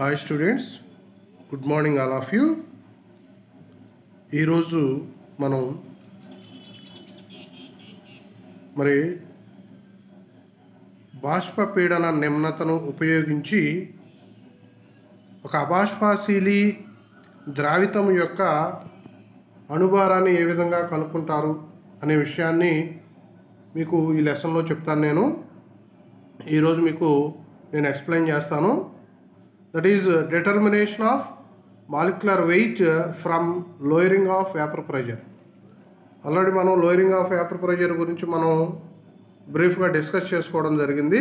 Hi students, good morning all of you. ఈరోజు మనం బాష్పపీడన నిమ్నతను ఉపయోగించి ఒక అబాష్పాశీలి ద్రావితం యొక్క అణుభారాన్ని ఏ విధంగా కనుక్కుంటారు అనే విషయాన్ని మీకు ఈ లెసన్లో చెప్తాను. ఈరోజు మీకు నేను ఎక్స్ప్లెయిన్ చేస్తాను. That is determination of molecular weight from lowering of vapor pressure. Already మనం లోయరింగ్ ఆఫ్ వేపర్ ప్రెషర్ గురించి మనం బ్రీఫ్గా డిస్కస్ చేసుకోవడం జరిగింది.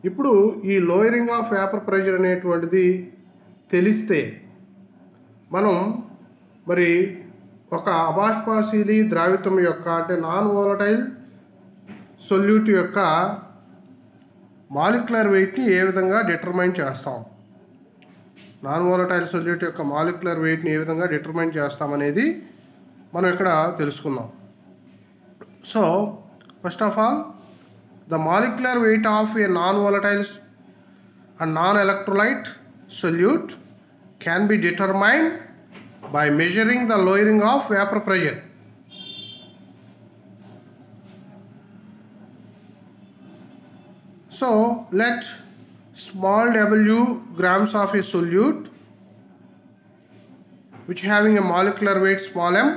ఇప్పుడు ఈ లోయరింగ్ ఆఫ్ వేపర్ ప్రెషర్ అనేటువంటిది తెలిస్తే మనం ఒక అబాష్పాశీలి ద్రావితం యొక్క అంటే నాన్ వోలటైల్ సొల్యూట్ యొక్క మాలిక్యులర్ వెయిట్ని ఏ విధంగా డిటర్మైన్ చేస్తాం, నాన్ వోలటైల్ సొల్యూట్ యొక్క మాలిక్యులర్ వెయిట్ని ఏ విధంగా డిటర్మైన్ చేస్తామనేది మనం ఇక్కడ తెలుసుకుందాం. So first of all, the molecular weight of A non volatile and non electrolyte solute can be determined by measuring the lowering of vapour pressure. So let small w grams of a solute which having a molecular weight small m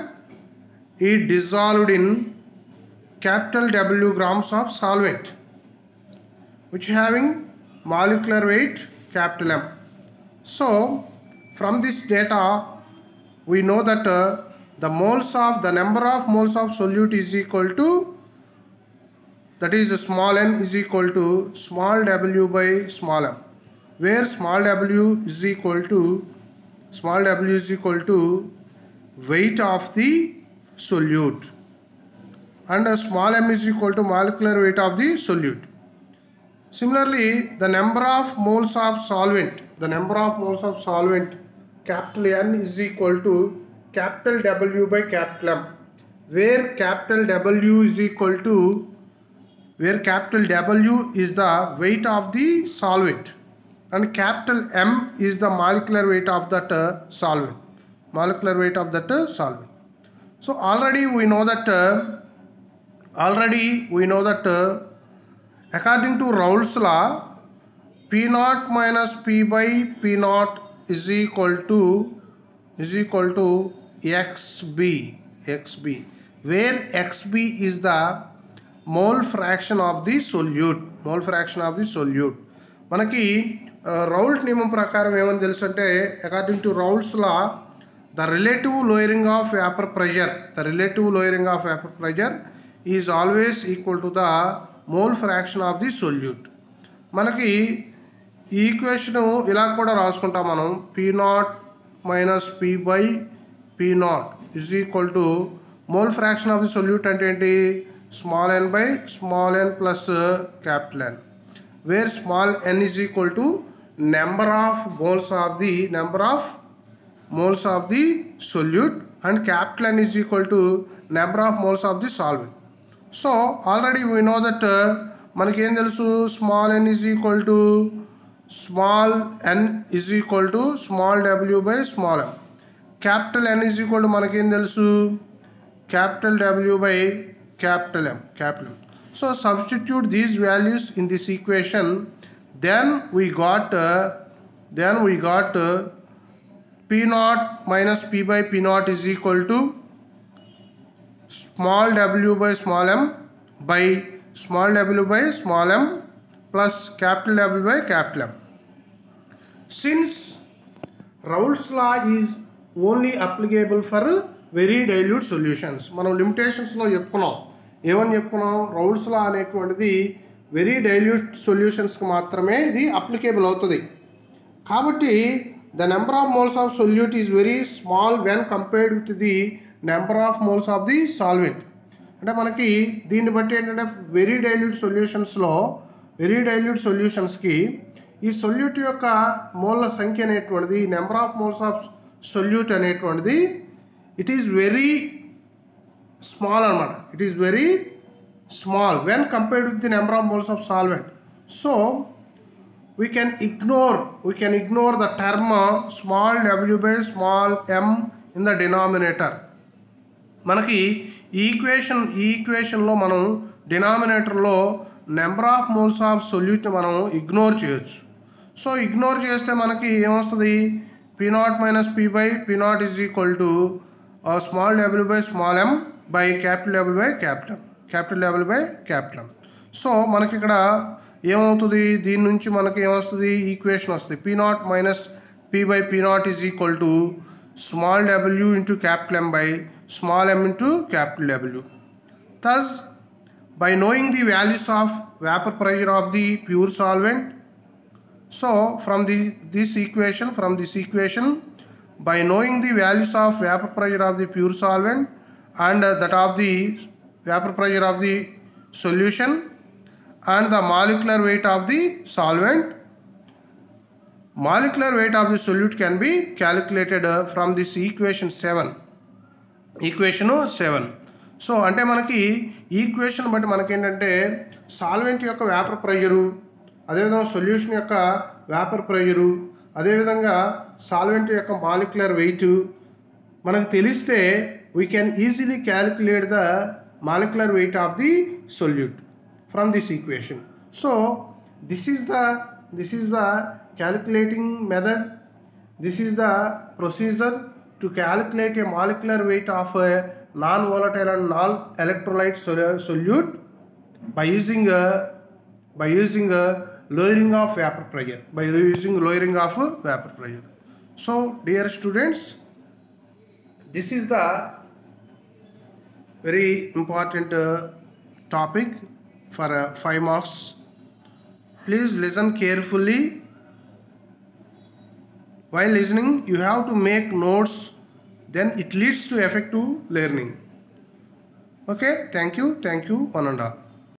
is dissolved in capital W grams of solvent which having molecular weight capital M. So from this data we know that the number of moles of solute is equal to, that is small n is equal to small w by small m, where small w is equal to weight of the solute and small m is equal to molecular weight of the solute. Similarly, the number of moles of solvent capital N is equal to capital W by capital M, where capital W is equal to, where capital W is the weight of the solvent and capital M is the molecular weight of that solvent. So already we know that according to Raoult's law, P naught minus P by P naught is equal to XB, where XB is the mole fraction of the solute. మనకి Raoult నియమం ప్రకారం ఏమని తెలుసు అంటే, according to Raoult's law, the relative lowering of vapour pressure is always equal to the mole fraction of the solute. మనకి ఈ equation ఇలా కూడా రాసుకుంటాం మనం, p nought minus P by p nought is equal to mole fraction of the solute అంటే ఏంటి, small n by small n plus capital N, where small n is equal to number of moles of the solute and capital N is equal to number of moles of the solvent. So already we know that మనకి ఏం తెలుసు, small n is equal to small w by small m, capital N is equal to మనకి ఏం తెలుసు, capital W by capital M. So substitute these values in this equation, then we got P naught minus P by P naught is equal to small w by small m by small w by small m plus capital W by capital M. Since Raoult's law is only applicable for very dilute solutions, మనం లిమిటేషన్స్లో ఏమని చెప్పుకున్నాం, Raoult's లా అనేటువంటిది very dilute సొల్యూషన్స్కి మాత్రమే ఇది applicable అవుతుంది. కాబట్టి the number of moles of solute is very small when compared with the number of moles of the solvent. అంటే మనకి దీన్ని బట్టి ఏంటంటే వెరీ డైల్యూట్ సొల్యూషన్స్కి ఈ సొల్యూట్ యొక్క మోల్ల సంఖ్య అనేటువంటిది, number of moles of solute అనేటువంటిది it is very small anamata. It is very small when compared with the number of moles of solvent. So we can ignore the term small w by small m in the denominator. మనకి ఈ ఈక్వేషన్లో మనం డినామినేటర్లో number of moles of solute మనం ignore చేయొచ్చు. So ignore చేస్తే మనకి ఏమొస్తుంది, p0 minus p by p0 is equal to small w by small m by capital W by capital M. So మనకి ఇక్కడ ఏమవుతుంది, దీని నుంచి మనకి ఏమొస్తుంది, ఈక్వేషన్ వస్తుంది p0 minus p by p0 is equal to small w into capital M by small m into capital W. Thus, by knowing the values of vapor pressure of the pure solvent, so from this equation, by knowing the values of vapor pressure of the pure solvent and that of the vapor pressure of the solution and the molecular weight of the solvent, molecular weight of the solute can be calculated from this equation 7. So అంటే మనకి equation బట్టి మనకేంటంటే solvent యొక్క vapour pressure, అదేవిధంగా solution యొక్క vapour pressure, అదేవిధంగా solvent యొక్క molecular weight మనకు తెలిస్తే we can easily calculate the molecular weight of the solute from this equation. So this is the calculating method. This is the procedure to calculate a molecular weight of a non-volatile and non-electrolyte solute by using lowering of vapor pressure. So dear students, this is the very important topic for 5 marks. Please listen carefully. While listening, you have to make notes, then it leads to effective learning. Okay, thank you, one and all.